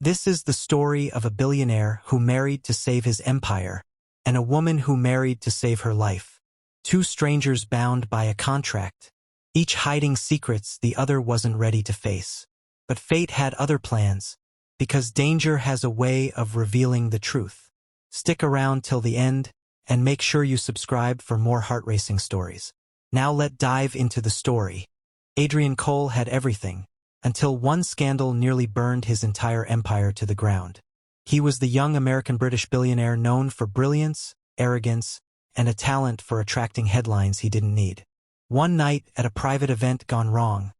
This is the story of a billionaire who married to save his empire, and a woman who married to save her life. Two strangers bound by a contract, each hiding secrets the other wasn't ready to face. But fate had other plans, because danger has a way of revealing the truth. Stick around till the end, and make sure you subscribe for more heart-racing stories. Now let's dive into the story. Adrian Cole had everything, until one scandal nearly burned his entire empire to the ground. He was the young American-British billionaire known for brilliance, arrogance, and a talent for attracting headlines he didn't need. One night at a private event gone wrong,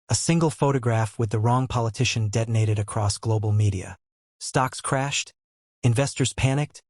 a single photograph with the wrong politician detonated across global media. Stocks crashed, investors panicked,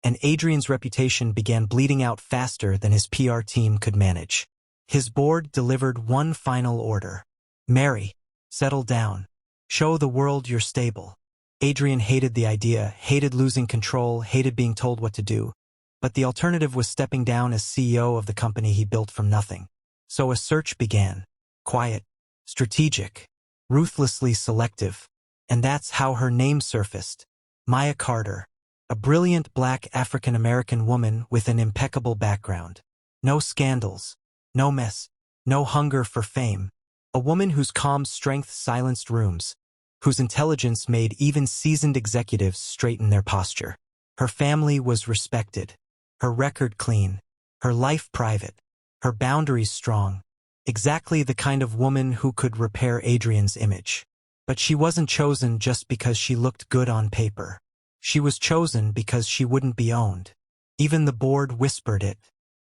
and Adrian's reputation began bleeding out faster than his PR team could manage. His board delivered one final order. Marry, settle down, show the world you're stable. Adrian hated the idea, hated losing control, hated being told what to do. But the alternative was stepping down as CEO of the company he built from nothing. So a search began. Quiet, strategic, ruthlessly selective. And that's how her name surfaced. Maya Carter, a brilliant black African-American woman with an impeccable background. No scandals, no mess, no hunger for fame. A woman whose calm strength silenced rooms, whose intelligence made even seasoned executives straighten their posture. Her family was respected, her record clean, her life private, her boundaries strong. Exactly the kind of woman who could repair Adrian's image. But she wasn't chosen just because she looked good on paper. She was chosen because she wouldn't be owned. Even the board whispered it.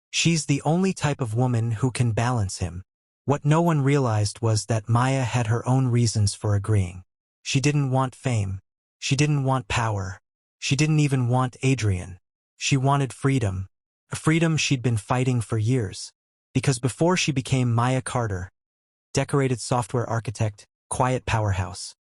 She's the only type of woman who can balance him. What no one realized was that Maya had her own reasons for agreeing. She didn't want fame. She didn't want power. She didn't even want Adrian. She wanted freedom. A freedom she'd been fighting for years. Because before she became Maya Carter, decorated software architect, quiet powerhouse,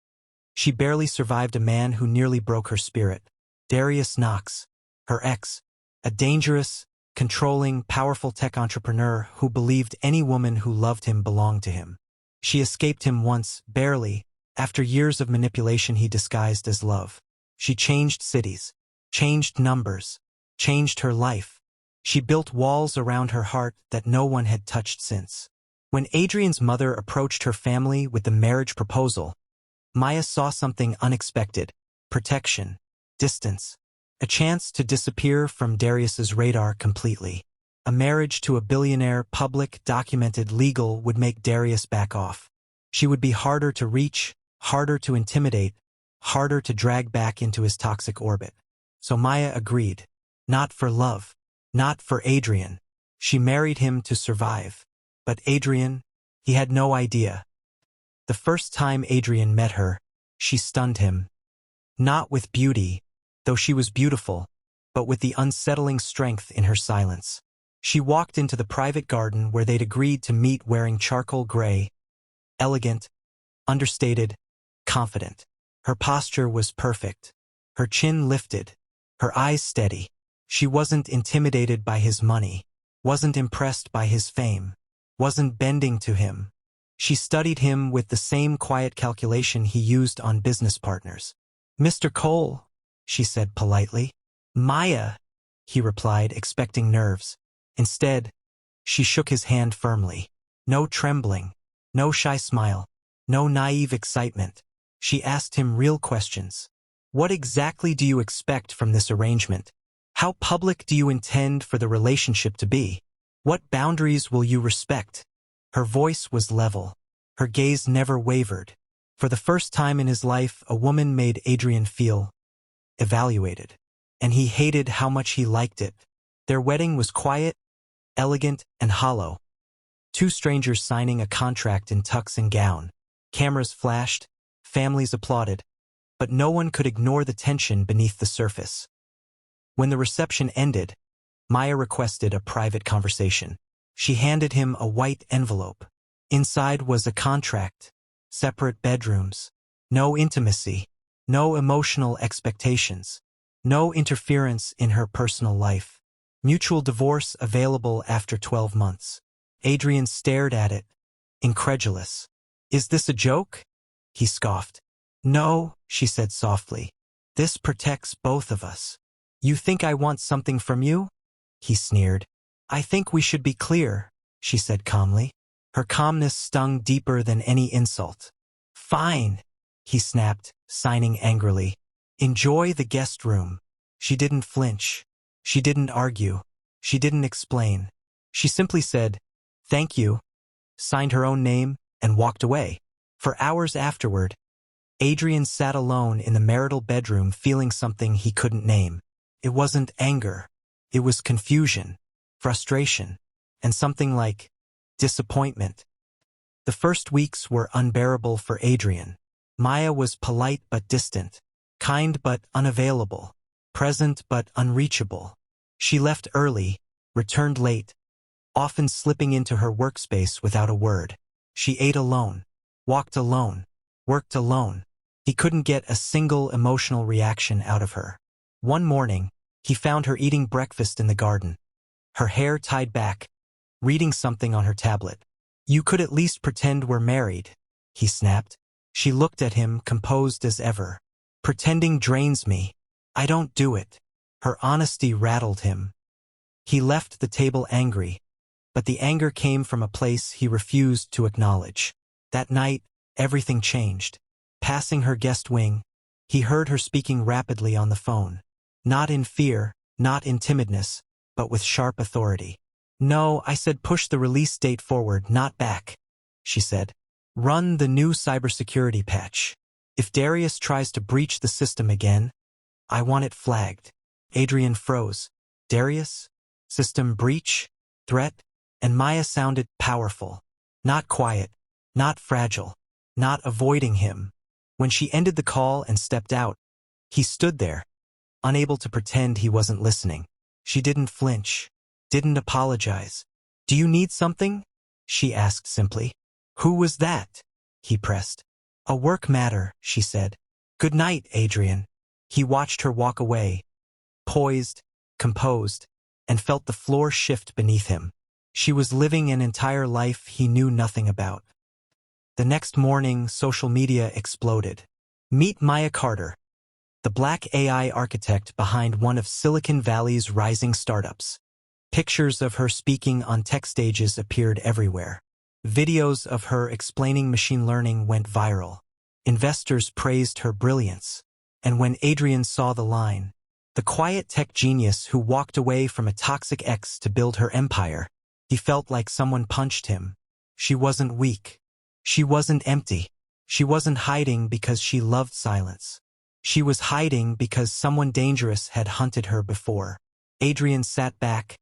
she barely survived a man who nearly broke her spirit. Darius Knox, her ex, a dangerous, controlling, powerful tech entrepreneur who believed any woman who loved him belonged to him. She escaped him once, barely, after years of manipulation he disguised as love. She changed cities, changed numbers, changed her life. She built walls around her heart that no one had touched since. When Adrian's mother approached her family with the marriage proposal, Maya saw something unexpected: protection, distance, a chance to disappear from Darius's radar completely. A marriage to a billionaire, public, documented, legal, would make Darius back off. She would be harder to reach, harder to intimidate, harder to drag back into his toxic orbit. So Maya agreed. Not for love. Not for Adrian. She married him to survive. But Adrian, he had no idea. The first time Adrian met her, she stunned him. Not with beauty, though she was beautiful, but with the unsettling strength in her silence. She walked into the private garden where they'd agreed to meet wearing charcoal gray, elegant, understated, confident. Her posture was perfect. Her chin lifted, her eyes steady. She wasn't intimidated by his money, wasn't impressed by his fame, wasn't bending to him. She studied him with the same quiet calculation he used on business partners. "Mr. Cole," she said politely. "Maya," he replied, expecting nerves. Instead, she shook his hand firmly. No trembling, no shy smile, no naive excitement. She asked him real questions. "What exactly do you expect from this arrangement? How public do you intend for the relationship to be? What boundaries will you respect?" Her voice was level. Her gaze never wavered. For the first time in his life, a woman made Adrian feel evaluated. And he hated how much he liked it. Their wedding was quiet, elegant, and hollow. Two strangers signing a contract in tux and gown. Cameras flashed, families applauded, but no one could ignore the tension beneath the surface. When the reception ended, Maya requested a private conversation. She handed him a white envelope. Inside was a contract, separate bedrooms, no intimacy, no emotional expectations, no interference in her personal life. Mutual divorce available after 12 months. Adrian stared at it, incredulous. "Is this a joke?" he scoffed. No, she said softly. This protects both of us. You think I want something from you? He sneered. I think we should be clear, she said calmly. Her calmness stung deeper than any insult. Fine, he snapped, signing angrily. Enjoy the guest room. She didn't flinch. She didn't argue. She didn't explain. She simply said, thank you, signed her own name, and walked away. For hours afterward, Adrian sat alone in the marital bedroom feeling something he couldn't name. It wasn't anger. It was confusion, frustration, and something like disappointment. The first weeks were unbearable for Adrian. Maya was polite but distant, kind but unavailable, present but unreachable. She left early, returned late, often slipping into her workspace without a word. She ate alone, walked alone, worked alone. He couldn't get a single emotional reaction out of her. One morning, he found her eating breakfast in the garden, her hair tied back, reading something on her tablet. You could at least pretend we're married, he snapped. She looked at him, composed as ever. Pretending drains me. I don't do it. Her honesty rattled him. He left the table angry, but the anger came from a place he refused to acknowledge. That night, everything changed. Passing her guest wing, he heard her speaking rapidly on the phone. Not in fear, not in timidness, but with sharp authority. No, I said push the release date forward, not back, she said. Run the new cybersecurity patch. If Darius tries to breach the system again, I want it flagged. Adrian froze. Darius? System breach? Threat? And Maya sounded powerful. Not quiet. Not fragile. Not avoiding him. When she ended the call and stepped out, he stood there, unable to pretend he wasn't listening. She didn't flinch, didn't apologize. Do you need something? She asked simply. Who was that? He pressed. A work matter, she said. Good night, Adrian. He watched her walk away, poised, composed, and felt the floor shift beneath him. She was living an entire life he knew nothing about. The next morning, social media exploded. Meet Maya Carter, the black AI architect behind one of Silicon Valley's rising startups. Pictures of her speaking on tech stages appeared everywhere. Videos of her explaining machine learning went viral. Investors praised her brilliance. And when Adrian saw the line, the quiet tech genius who walked away from a toxic ex to build her empire, he felt like someone punched him. She wasn't weak. She wasn't empty. She wasn't hiding because she loved silence. She was hiding because someone dangerous had hunted her before. Adrian sat back,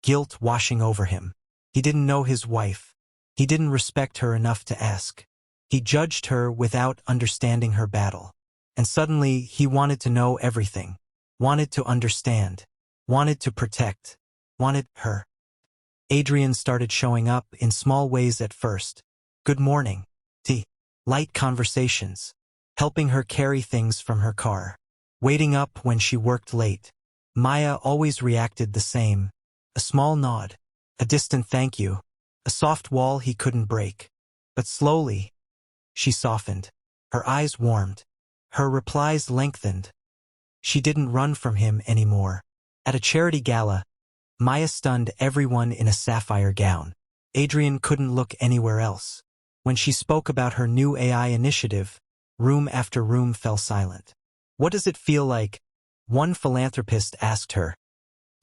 guilt washing over him. He didn't know his wife. He didn't respect her enough to ask. He judged her without understanding her battle. And suddenly he wanted to know everything. Wanted to understand. Wanted to protect. Wanted her. Adrian started showing up in small ways at first. Good morning. Tea. Light conversations. Helping her carry things from her car. Waiting up when she worked late. Maya always reacted the same. A small nod. A distant thank you. A soft wall he couldn't break. But slowly, she softened. Her eyes warmed. Her replies lengthened. She didn't run from him anymore. At a charity gala, Maya stunned everyone in a sapphire gown. Adrian couldn't look anywhere else. When she spoke about her new AI initiative, room after room fell silent. What does it feel like? One philanthropist asked her.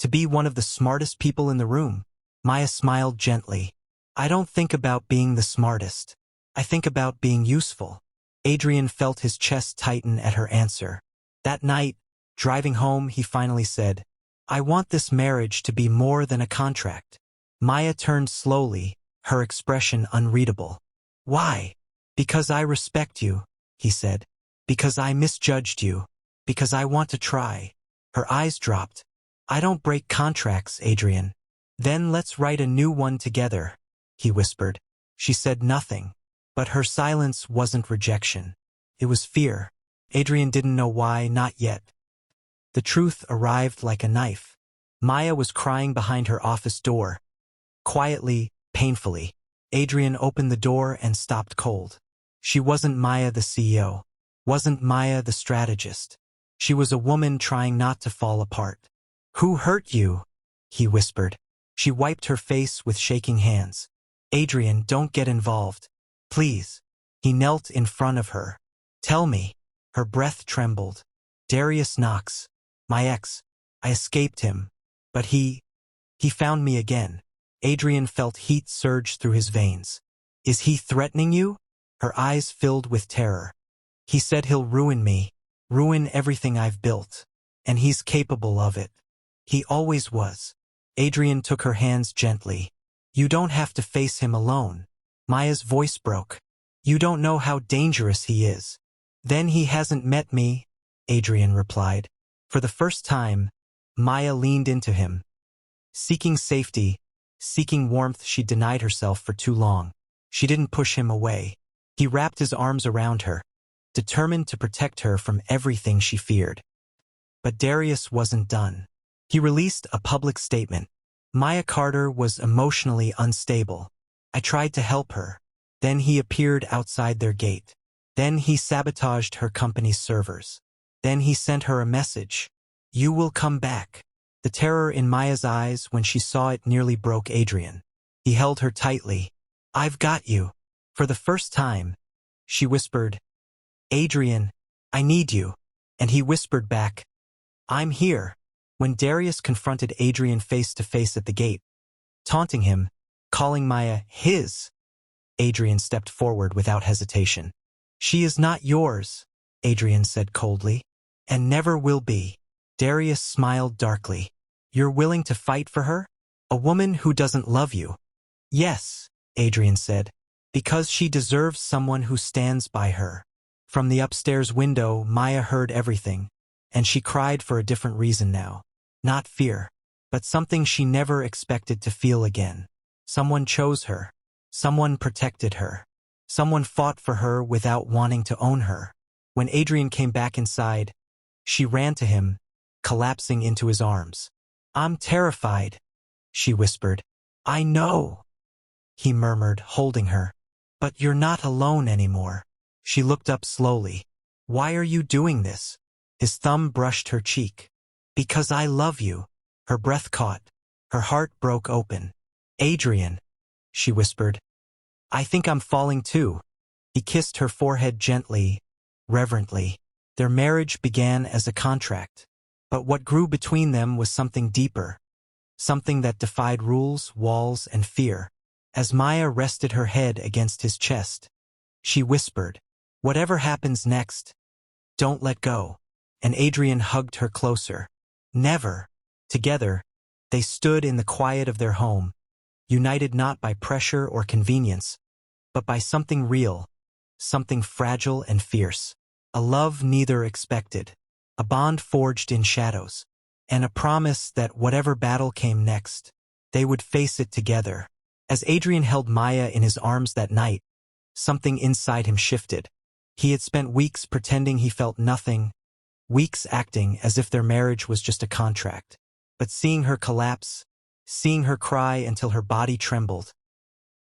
To be one of the smartest people in the room. Maya smiled gently. I don't think about being the smartest. I think about being useful. Adrian felt his chest tighten at her answer. That night, driving home, he finally said, I want this marriage to be more than a contract. Maya turned slowly, her expression unreadable. Why? Because I respect you, he said. Because I misjudged you. Because I want to try. Her eyes dropped. I don't break contracts, Adrian. Then let's write a new one together, he whispered. She said nothing. But her silence wasn't rejection. It was fear. Adrian didn't know why, not yet. The truth arrived like a knife. Maya was crying behind her office door. Quietly, painfully. Adrian opened the door and stopped cold. She wasn't Maya the CEO. Wasn't Maya the strategist? She was a woman trying not to fall apart. "Who hurt you?" he whispered. She wiped her face with shaking hands. "Adrian, don't get involved. Please." He knelt in front of her. "Tell me." Her breath trembled. "Darius Knox. My ex. I escaped him. But he found me again." Adrian felt heat surge through his veins. "Is he threatening you?" Her eyes filled with terror. "He said he'll ruin me, ruin everything I've built. And he's capable of it. He always was." Adrian took her hands gently. "You don't have to face him alone." Maya's voice broke. "You don't know how dangerous he is." "Then he hasn't met me," Adrian replied. For the first time, Maya leaned into him. Seeking safety, seeking warmth she denied herself for too long. She didn't push him away. He wrapped his arms around her, determined to protect her from everything she feared. But Darius wasn't done. He released a public statement. "Maya Carter was emotionally unstable. I tried to help her. Then he appeared outside their gate. Then he sabotaged her company's servers. Then he sent her a message. 'You will come back.'" The terror in Maya's eyes when she saw it nearly broke Adrian. He held her tightly. "I've got you." For the first time, she whispered, "Adrian, I need you." And he whispered back, "I'm here." When Darius confronted Adrian face to face at the gate, taunting him, calling Maya his, Adrian stepped forward without hesitation. "She is not yours," Adrian said coldly, "and never will be." Darius smiled darkly. "You're willing to fight for her? A woman who doesn't love you?" "Yes," Adrian said, "because she deserves someone who stands by her." From the upstairs window, Maya heard everything, and she cried for a different reason now. Not fear, but something she never expected to feel again. Someone chose her. Someone protected her. Someone fought for her without wanting to own her. When Adrian came back inside, she ran to him, collapsing into his arms. "I'm terrified," she whispered. "I know," he murmured, holding her. "But you're not alone anymore." She looked up slowly. "Why are you doing this?" His thumb brushed her cheek. "Because I love you." Her breath caught. Her heart broke open. "Adrian," she whispered, "I think I'm falling too." He kissed her forehead gently, reverently. Their marriage began as a contract. But what grew between them was something deeper. Something that defied rules, walls, and fear. As Maya rested her head against his chest, she whispered, "Whatever happens next, don't let go." And Adrian hugged her closer. "Never." Together, they stood in the quiet of their home, united not by pressure or convenience, but by something real, something fragile and fierce. A love neither expected, a bond forged in shadows, and a promise that whatever battle came next, they would face it together. As Adrian held Maya in his arms that night, something inside him shifted. He had spent weeks pretending he felt nothing, weeks acting as if their marriage was just a contract. But seeing her collapse, seeing her cry until her body trembled,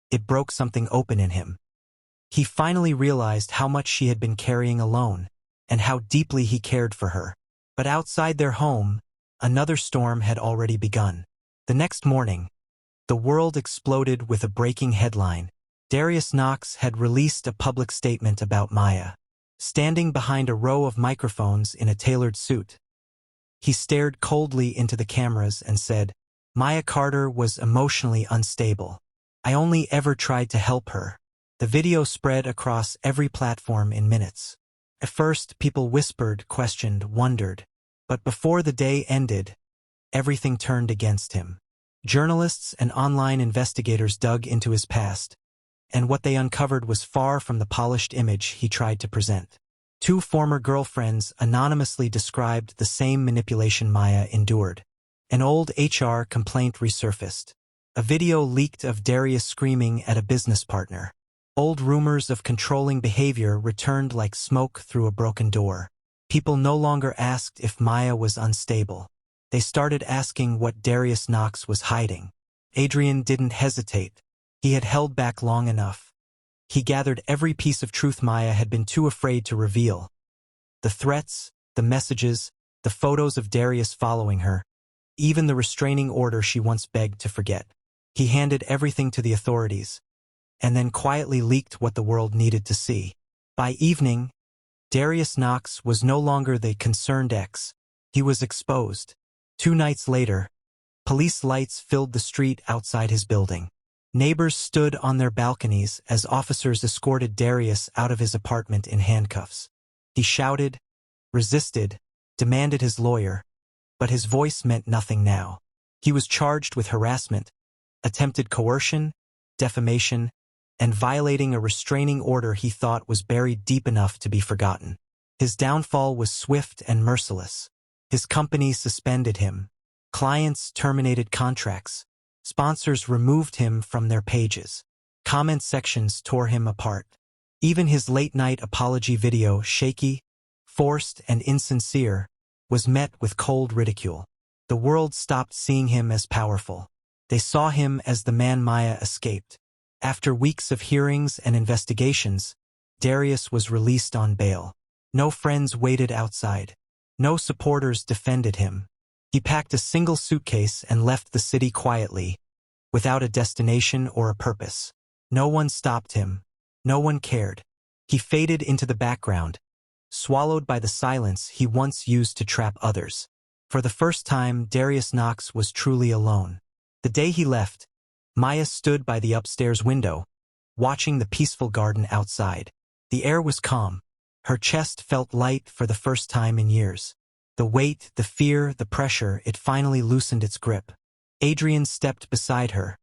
it broke something open in him. He finally realized how much she had been carrying alone, and how deeply he cared for her. But outside their home, another storm had already begun. The next morning, the world exploded with a breaking headline. Darius Knox had released a public statement about Maya. Standing behind a row of microphones in a tailored suit, he stared coldly into the cameras and said, "Maya Carter was emotionally unstable. I only ever tried to help her." The video spread across every platform in minutes. At first, people whispered, questioned, wondered. But before the day ended, everything turned against him. Journalists and online investigators dug into his past, and what they uncovered was far from the polished image he tried to present. Two former girlfriends anonymously described the same manipulation Maya endured. An old HR complaint resurfaced. A video leaked of Darius screaming at a business partner. Old rumors of controlling behavior returned like smoke through a broken door. People no longer asked if Maya was unstable. They started asking what Darius Knox was hiding. Adrian didn't hesitate. He had held back long enough. He gathered every piece of truth Maya had been too afraid to reveal. The threats, the messages, the photos of Darius following her, even the restraining order she once begged to forget. He handed everything to the authorities, and then quietly leaked what the world needed to see. By evening, Darius Knox was no longer the concerned ex. He was exposed. 2 nights later, police lights filled the street outside his building. Neighbors stood on their balconies as officers escorted Darius out of his apartment in handcuffs. He shouted, resisted, demanded his lawyer, but his voice meant nothing now. He was charged with harassment, attempted coercion, defamation, and violating a restraining order he thought was buried deep enough to be forgotten. His downfall was swift and merciless. His company suspended him. Clients terminated contracts. Sponsors removed him from their pages. Comment sections tore him apart. Even his late-night apology video, shaky, forced, and insincere, was met with cold ridicule. The world stopped seeing him as powerful. They saw him as the man Maya escaped. After weeks of hearings and investigations, Darius was released on bail. No friends waited outside. No supporters defended him. He packed a single suitcase and left the city quietly, without a destination or a purpose. No one stopped him. No one cared. He faded into the background, swallowed by the silence he once used to trap others. For the first time, Darius Knox was truly alone. The day he left, Maya stood by the upstairs window, watching the peaceful garden outside. The air was calm. Her chest felt light for the first time in years. The weight, the fear, the pressure, it finally loosened its grip. Adrian stepped beside her,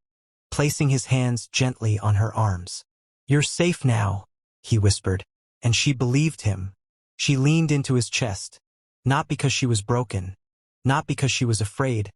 placing his hands gently on her arms. "You're safe now," he whispered, and she believed him. She leaned into his chest, not because she was broken, not because she was afraid,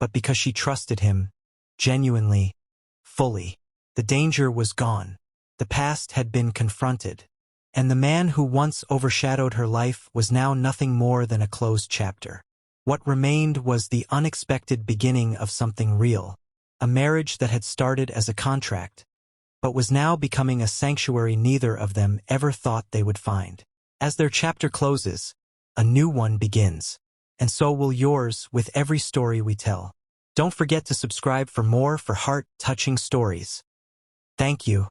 but because she trusted him, genuinely, fully. The danger was gone. The past had been confronted, and the man who once overshadowed her life was now nothing more than a closed chapter. What remained was the unexpected beginning of something real, a marriage that had started as a contract, but was now becoming a sanctuary neither of them ever thought they would find. As their chapter closes, a new one begins, and so will yours with every story we tell. Don't forget to subscribe for more heart-touching stories. Thank you.